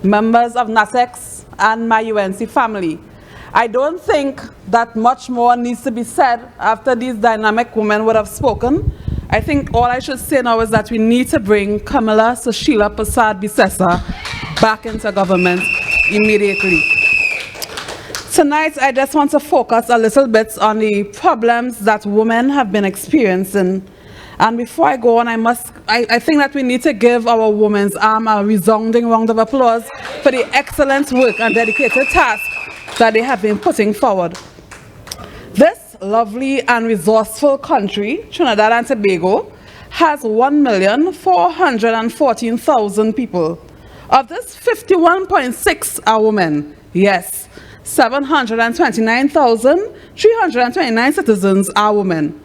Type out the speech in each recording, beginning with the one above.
members of NASEX, and my UNC family. I don't think that much more needs to be said after these dynamic women would have spoken. I think all I should say now is that we need to bring Kamala Sushila Prasad Bisesa back into government immediately. Tonight, I just want to focus a little bit on the problems that women have been experiencing. And before I go on, I think that we need to give our women's arm a resounding round of applause for the excellent work and dedicated task that they have been putting forward. This lovely and resourceful country, Trinidad and Tobago, has 1,414,000 people. Of this, 51.6 are women. Yes, 729,329 citizens are women.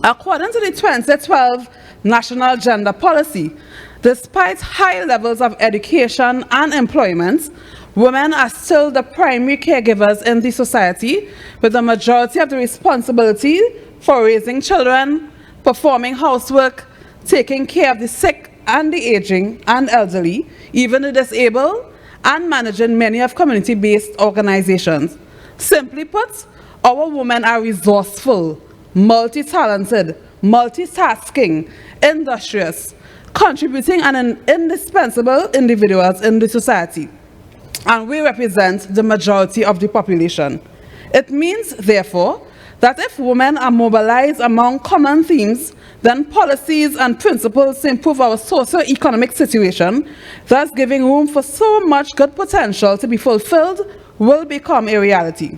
According to the 2012 National Gender Policy, despite high levels of education and employment, women are still the primary caregivers in the society, with the majority of the responsibility for raising children, performing housework, taking care of the sick and the aging and elderly, even the disabled, and managing many of community-based organizations. Simply put, our women are resourceful, multi-talented, multitasking, industrious, contributing and indispensable individuals in the society. And we represent the majority of the population. It means, therefore, that if women are mobilized among common themes, then policies and principles to improve our socio-economic situation, thus giving room for so much good potential to be fulfilled, will become a reality.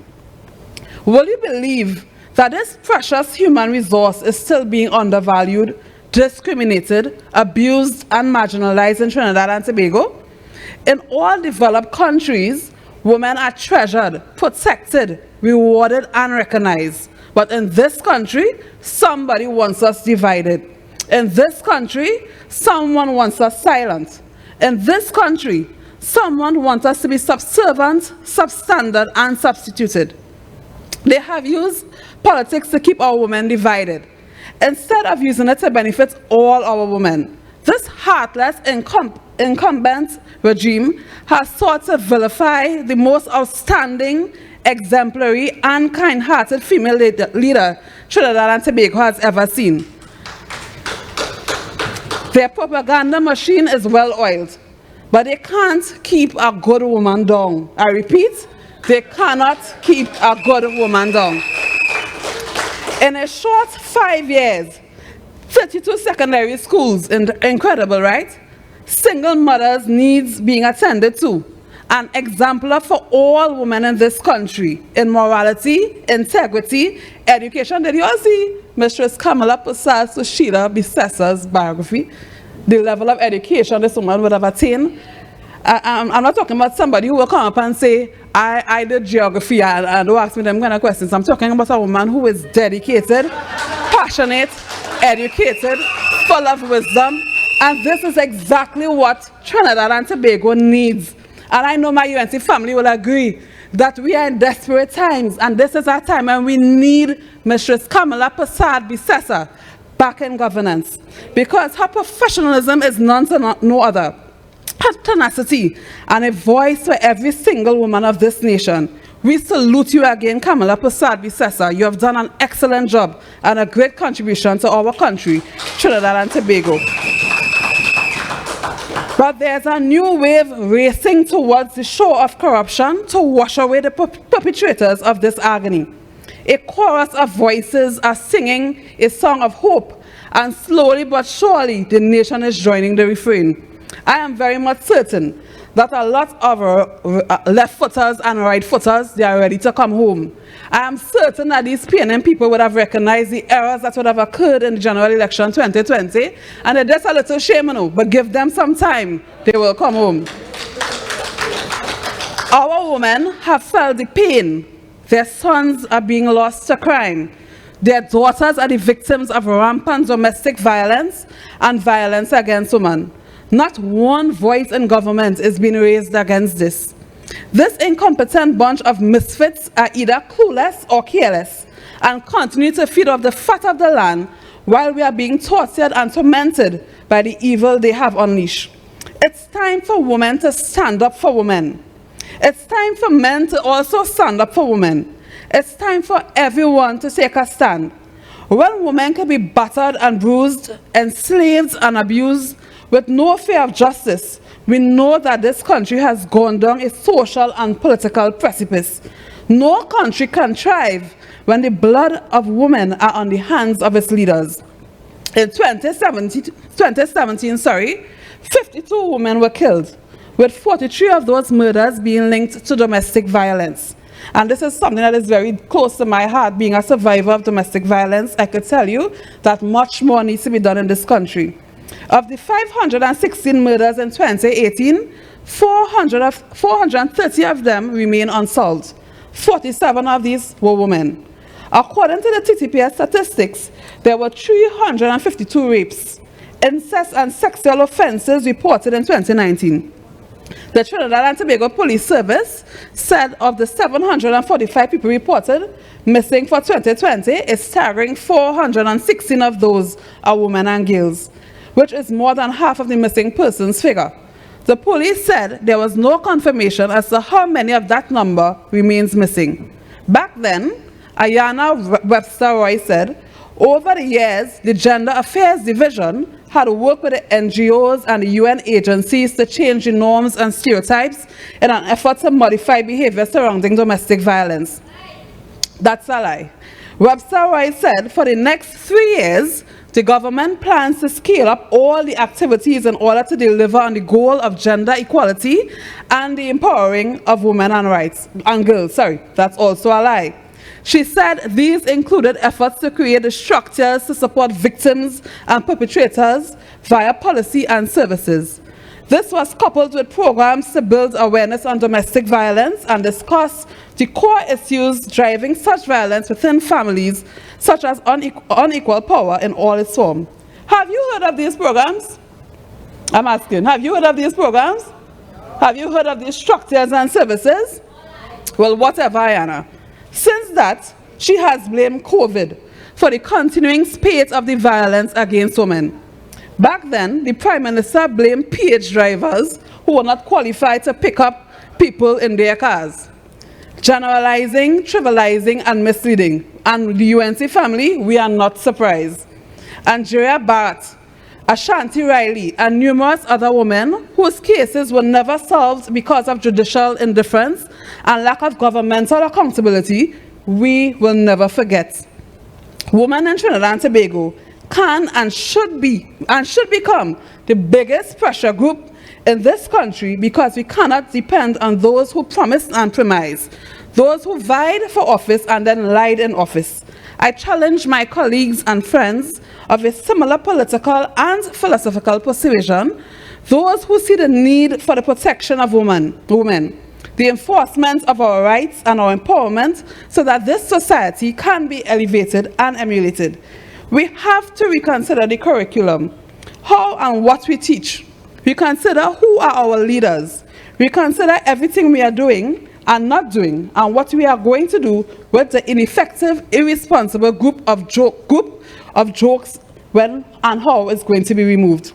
Will you believe that this precious human resource is still being undervalued, discriminated, abused, and marginalized in Trinidad and Tobago? In all developed countries, women are treasured, protected, rewarded, and recognized. But in this country, somebody wants us divided. In this country, someone wants us silent. In this country, someone wants us to be subservient, substandard, and substituted. They have used politics to keep our women divided, instead of using it to benefit all our women. This heartless incumbent regime has sought to vilify the most outstanding, exemplary, and kind-hearted female leader Trinidad and Tobago has ever seen. Their propaganda machine is well-oiled, but they can't keep a good woman down. I repeat, they cannot keep a good woman down. In a short 5 years, 32 secondary schools, incredible, right? Single mothers' needs being attended to, an exemplar for all women in this country in morality, integrity, education. Did you all see Mistress Kamala Prasad Sushila Bisesa's biography? The level of education this woman would have attained. I'm not talking about somebody who will come up and say, I did geography and don't ask me them kind of questions. I'm talking about a woman who is dedicated, passionate, educated, full of wisdom, and this is exactly what Trinidad and Tobago needs. And I know my UNC family will agree that we are in desperate times, and this is our time, and we need Mistress Kamala Prasad Bisesa back in governance, because her professionalism is none to no other. Her tenacity and a voice for every single woman of this nation. We salute you again, Kamala Prasad Bisesa. You have done an excellent job and a great contribution to our country, Trinidad and Tobago. But there's a new wave racing towards the shore of corruption to wash away the perpetrators of this agony. A chorus of voices are singing a song of hope, and slowly but surely the nation is joining the refrain. I am very much certain that a lot of our left-footers and right-footers, they are ready to come home. I am certain that these PNM people would have recognized the errors that would have occurred in the general election 2020, and they're just a little shame, but give them some time, they will come home. Our women have felt the pain. Their sons are being lost to crime. Their daughters are the victims of rampant domestic violence and violence against women. Not one voice in government is being raised against this. This incompetent bunch of misfits are either clueless or careless and continue to feed off the fat of the land while we are being tortured and tormented by the evil they have unleashed. It's time for women to stand up for women. It's time for men to also stand up for women. It's time for everyone to take a stand. When women can be battered and bruised, enslaved and abused with no fear of justice, we know that this country has gone down a social and political precipice. No country can thrive when the blood of women are on the hands of its leaders. In 2017, 52 women were killed, with 43 of those murders being linked to domestic violence. And this is something that is very close to my heart. Being a survivor of domestic violence, I could tell you that much more needs to be done in this country. Of the 516 murders in 2018, 430 of them remain unsolved. 47 of these were women. According to the TTPS statistics, there were 352 rapes, incest and sexual offenses reported in 2019. The Trinidad and Tobago Police Service said of the 745 people reported missing for 2020, a staggering 416 of those are women and girls, which is more than half of the missing persons figure. The police said there was no confirmation as to how many of that number remains missing. Back then, Ayana Webster Roy said, over the years, the Gender Affairs Division had worked with the NGOs and the UN agencies to change the norms and stereotypes in an effort to modify behavior surrounding domestic violence. That's a lie. Webster Roy said for the next 3 years, the government plans to scale up all the activities in order to deliver on the goal of gender equality and the empowering of women and girls. That's also a lie. She said these included efforts to create the structures to support victims and perpetrators via policy and services. This was coupled with programs to build awareness on domestic violence and discuss the core issues driving such violence within families, such as unequal power in all its forms. Have you heard of these programs? I'm asking, have you heard of these programs? Have you heard of these structures and services? Well, whatever, Ayana. Since that, she has blamed COVID for the continuing spate of the violence against women. Back then, the Prime Minister blamed PH drivers who were not qualified to pick up people in their cars. Generalizing, trivializing, and misleading. And the UNC family, we are not surprised. Andrea Barrett, Ashanti Riley, and numerous other women whose cases were never solved because of judicial indifference and lack of governmental accountability, we will never forget. Women in Trinidad and Tobago can and should become the biggest pressure group in this country because we cannot depend on those who promised and premised, those who vied for office and then lied in office. I challenge my colleagues and friends of a similar political and philosophical persuasion, those who see the need for the protection of women, the enforcement of our rights and our empowerment so that this society can be elevated and emulated. We have to reconsider the curriculum, how and what we teach. Reconsider who are our leaders. Reconsider everything we are doing and not doing, and what we are going to do with the ineffective, irresponsible group of jokes when and how it's going to be removed.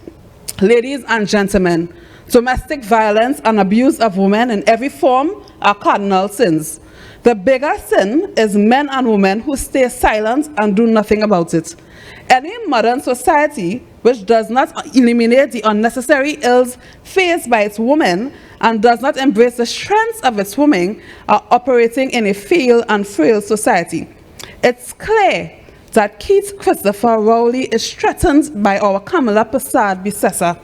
Ladies and gentlemen, domestic violence and abuse of women in every form are cardinal sins. The bigger sin is men and women who stay silent and do nothing about it. Any modern society which does not eliminate the unnecessary ills faced by its women and does not embrace the strengths of its women are operating in a failed and frail society. It's clear that Keith Christopher Rowley is threatened by our Kamala Prasad Bissessa.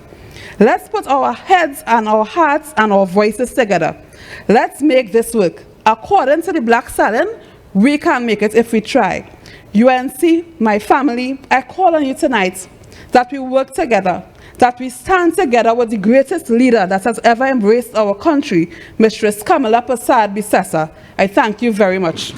Let's put our heads and our hearts and our voices together. Let's make this work. According to the Black Stallion, we can make it if we try. UNC, my family, I call on you tonight that we work together, that we stand together with the greatest leader that has ever embraced our country, Mistress Kamala Prasad Bissessa. I thank you very much.